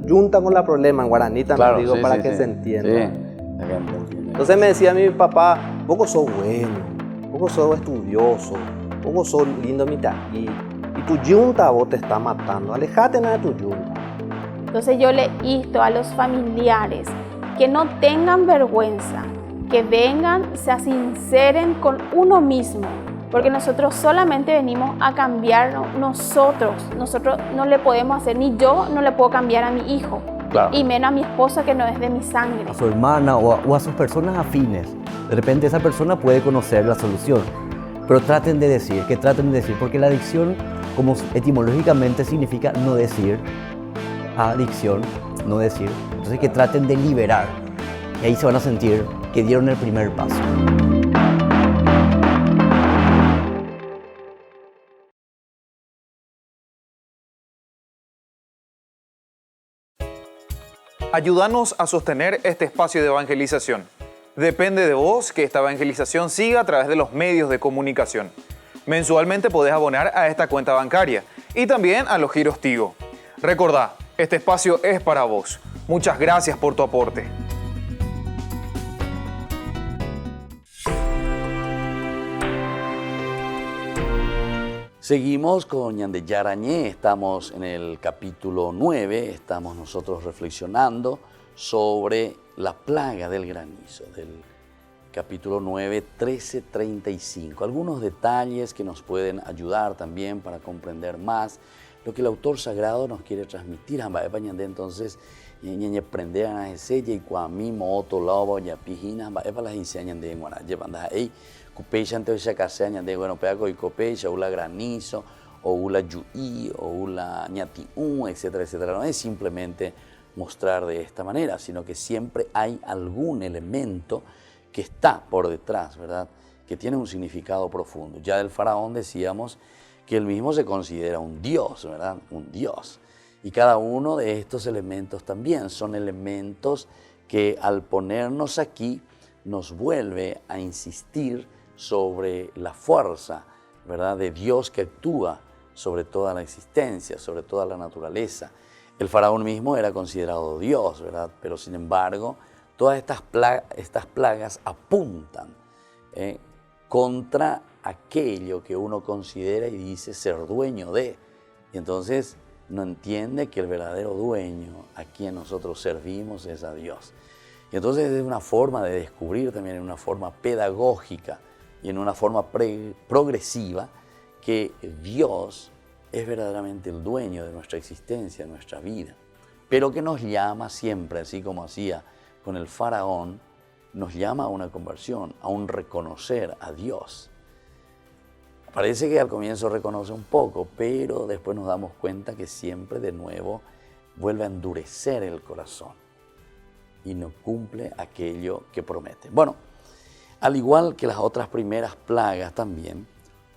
junta con la problema en guaraní, Claro, digo, sí, para sí, que sí. se entienda. Sí. Entonces me decía mi papá, poco sos bueno, poco sos estudioso, poco sos lindo mitad. Y tu yunta vos te está matando, alejate nada de tu yunta. Entonces yo le insto a los familiares que no tengan vergüenza, que vengan, se sinceren con uno mismo, porque nosotros solamente venimos a cambiar nosotros no le podemos hacer, ni yo no le puedo cambiar a mi hijo. Claro. Y menos a mi esposa que no es de mi sangre. A su hermana o a sus personas afines. De repente esa persona puede conocer la solución. Pero traten de decir, porque la adicción, como etimológicamente significa no decir, adicción, no decir. Entonces que traten de liberar. Y ahí se van a sentir que dieron el primer paso. Ayúdanos a sostener este espacio de evangelización. Depende de vos que esta evangelización siga a través de los medios de comunicación. Mensualmente podés abonar a esta cuenta bancaria y también a los giros Tigo. Recordá, este espacio es para vos. Muchas gracias por tu aporte. Seguimos con Ñande Yara Ñe, estamos en el capítulo 9, estamos nosotros reflexionando sobre la plaga del granizo, del capítulo 9, 13:35. Algunos detalles que nos pueden ayudar también para comprender más lo que el autor sagrado nos quiere transmitir. Entonces, ñeñe prende a ese y cuami moto lobo ya pijina para las enseñan de guana llevando ahí cupecha entonces ya caseña de bueno pega y copecha o la granizo o la yuí o la ñati etcétera, etcétera. No es simplemente mostrar de esta manera, sino que siempre hay algún elemento que está por detrás, ¿verdad? Que tiene un significado profundo. Ya del faraón decíamos que él mismo se considera un dios, ¿verdad? Un dios. Y cada uno de estos elementos también son elementos que al ponernos aquí nos vuelve a insistir sobre la fuerza, ¿verdad? De Dios que actúa sobre toda la existencia, sobre toda la naturaleza. El faraón mismo era considerado Dios, ¿verdad? Pero sin embargo, todas estas plagas apuntan contra aquello que uno considera y dice ser dueño de. Y entonces no entiende que el verdadero dueño a quien nosotros servimos es a Dios. Y entonces es una forma de descubrir también en una forma pedagógica y en una forma progresiva que Dios es verdaderamente el dueño de nuestra existencia, de nuestra vida, pero que nos llama siempre, así como hacía con el faraón, nos llama a una conversión, a un reconocer a Dios. Parece que al comienzo reconoce un poco, pero después nos damos cuenta que siempre de nuevo vuelve a endurecer el corazón y no cumple aquello que promete. Bueno, al igual que las otras primeras plagas también,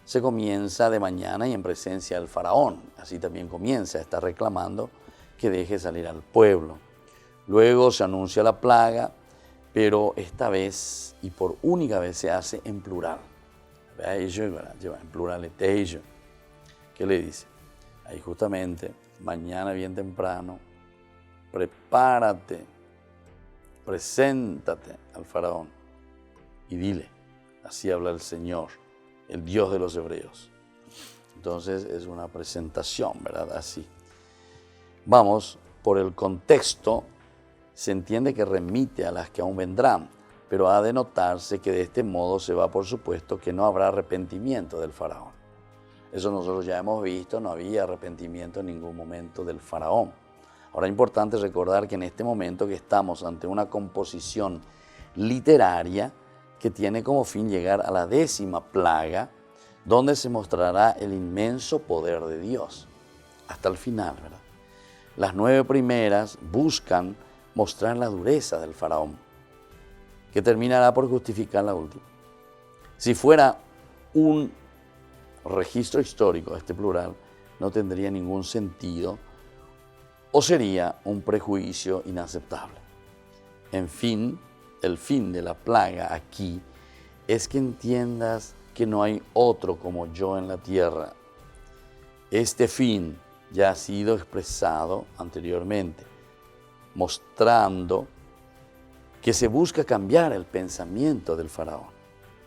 se comienza de mañana y en presencia del faraón. Así también comienza, está reclamando que deje salir al pueblo. Luego se anuncia la plaga, pero esta vez y por única vez se hace en plural. En plural, ¿qué le dice? Ahí justamente, mañana bien temprano, prepárate, preséntate al faraón y dile, así habla el Señor, el Dios de los hebreos. Entonces es una presentación, ¿verdad? Así. Vamos, por el contexto, se entiende que remite a las que aún vendrán, pero ha de notarse que de este modo se va por supuesto que no habrá arrepentimiento del faraón. Eso nosotros ya hemos visto, no había arrepentimiento en ningún momento del faraón. Ahora es importante recordar que en este momento que estamos ante una composición literaria que tiene como fin llegar a la 10ª plaga, donde se mostrará el inmenso poder de Dios, hasta el final, ¿verdad? Las 9 primeras buscan mostrar la dureza del faraón, que terminará por justificar la última. Si fuera un registro histórico, este plural, no tendría ningún sentido o sería un prejuicio inaceptable. En fin, el fin de la plaga aquí es que entiendas que no hay otro como yo en la tierra. Este fin ya ha sido expresado anteriormente, mostrando que se busca cambiar el pensamiento del faraón.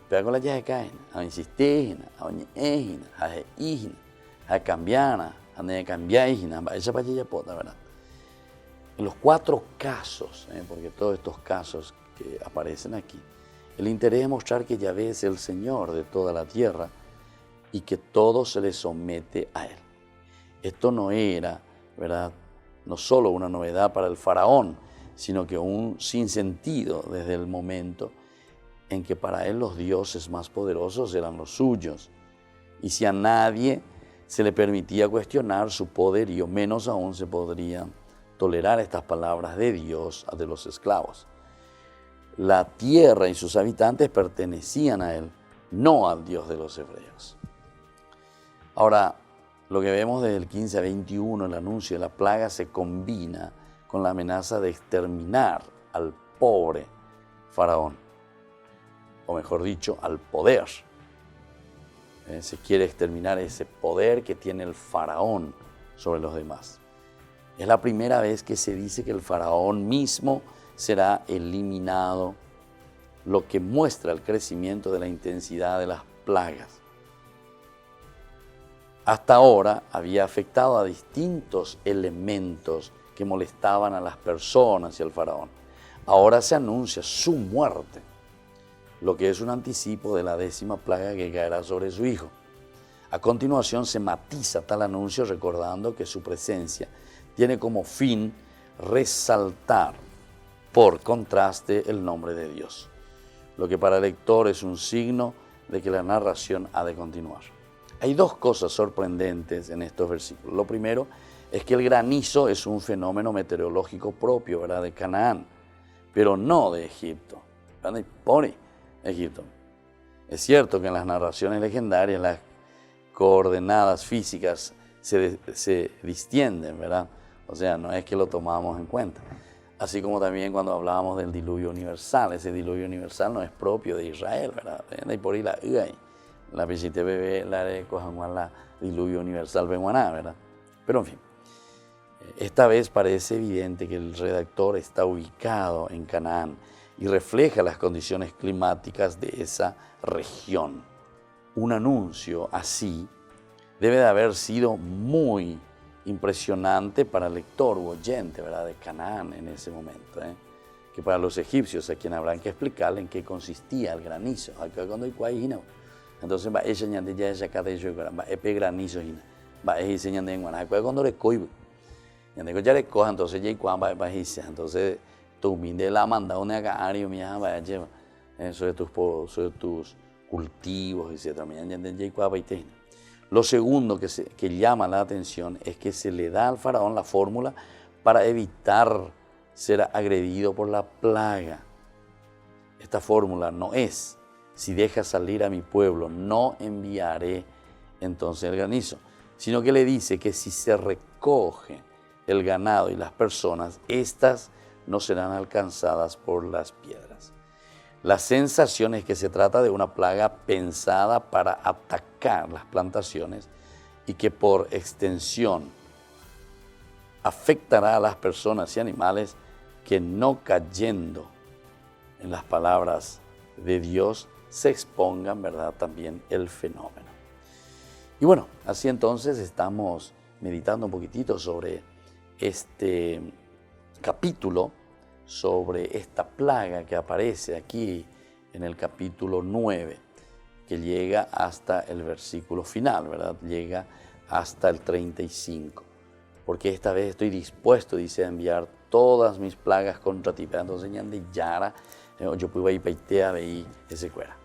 Pero la ya caen, a insistir, a oñejina, a jeijina, a cambiar, a cambiar, esa pachilla pota, ¿verdad? En los 4 casos, porque todos estos casos que aparecen aquí, el interés es mostrar que Yahvé es el Señor de toda la tierra y que todo se le somete a Él. Esto no era, ¿verdad?, no solo una novedad para el faraón, sino que un sinsentido desde el momento en que para él los dioses más poderosos eran los suyos. Y si a nadie se le permitía cuestionar su poderío, menos aún se podrían tolerar estas palabras de Dios de los esclavos. La tierra y sus habitantes pertenecían a él, no al Dios de los hebreos. Ahora, lo que vemos desde el 15 a 21, el anuncio de la plaga, se combina con la amenaza de exterminar al pobre faraón, o mejor dicho, al poder. Se quiere exterminar ese poder que tiene el faraón sobre los demás. Es la primera vez que se dice que el faraón mismo será eliminado, lo que muestra el crecimiento de la intensidad de las plagas. Hasta ahora había afectado a distintos elementos que molestaban a las personas y al faraón. Ahora se anuncia su muerte, lo que es un anticipo de la 10ª plaga que caerá sobre su hijo. A continuación se matiza tal anuncio recordando que su presencia tiene como fin resaltar por contraste el nombre de Dios, lo que para el lector es un signo de que la narración ha de continuar. Hay dos cosas sorprendentes en estos versículos. Lo primero es que el granizo es un fenómeno meteorológico propio, ¿verdad?, de Canaán, pero no de Egipto, ¿verdad? Por Egipto. Es cierto que en las narraciones legendarias las coordenadas físicas se distienden, ¿verdad? O sea, no es que lo tomamos en cuenta. Así como también cuando hablábamos del diluvio universal, ese diluvio universal no es propio de Israel, ¿verdad? Y por ahí la visité bebé, la de la diluvio universal benguaná, ¿verdad? Pero en fin, esta vez parece evidente que el redactor está ubicado en Canaán y refleja las condiciones climáticas de esa región. Un anuncio así debe de haber sido muy impresionante para el lector u oyente, ¿verdad?, de Canaán en ese momento, que para los egipcios, a quien habrán que explicarle en qué consistía el granizo. Entonces va ella ñande ya esa cada ello va epe granizo va ella ñande en guana cuando le coibo ñande ya le coja entonces ya cuan va entonces tu minde la manda una ario mía va lleva sobre tus cultivos etcétera ñande ya cuan va. Lo segundo que llama la atención es que se le da al faraón la fórmula para evitar ser agredido por la plaga. Esta fórmula no es: si dejas salir a mi pueblo, no enviaré entonces el granizo, sino que le dice que si se recoge el ganado y las personas, estas no serán alcanzadas por las piedras. La sensación es que se trata de una plaga pensada para atacar las plantaciones y que por extensión afectará a las personas y animales que, no cayendo en las palabras de Dios, se expongan, ¿verdad?, también el fenómeno. Y bueno, así entonces estamos meditando un poquitito sobre este capítulo, sobre esta plaga que aparece aquí en el capítulo 9, que llega hasta el versículo final, ¿verdad? Llega hasta el 35. Porque esta vez estoy dispuesto, dice, a enviar todas mis plagas contra ti. Entonces, ñande yara, yo puedo ir paitea, veí ese cuera.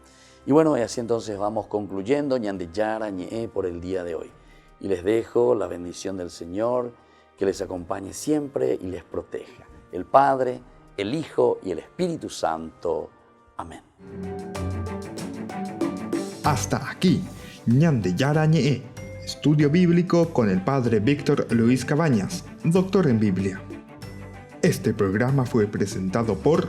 Y bueno, y así entonces vamos concluyendo, ñande yara, ñe, por el día de hoy. Y les dejo la bendición del Señor, que les acompañe siempre y les proteja. El Padre, el Hijo y el Espíritu Santo. Amén. Hasta aquí, ñande yara ñe, estudio bíblico con el Padre Víctor Luis Cabañas, doctor en Biblia. Este programa fue presentado por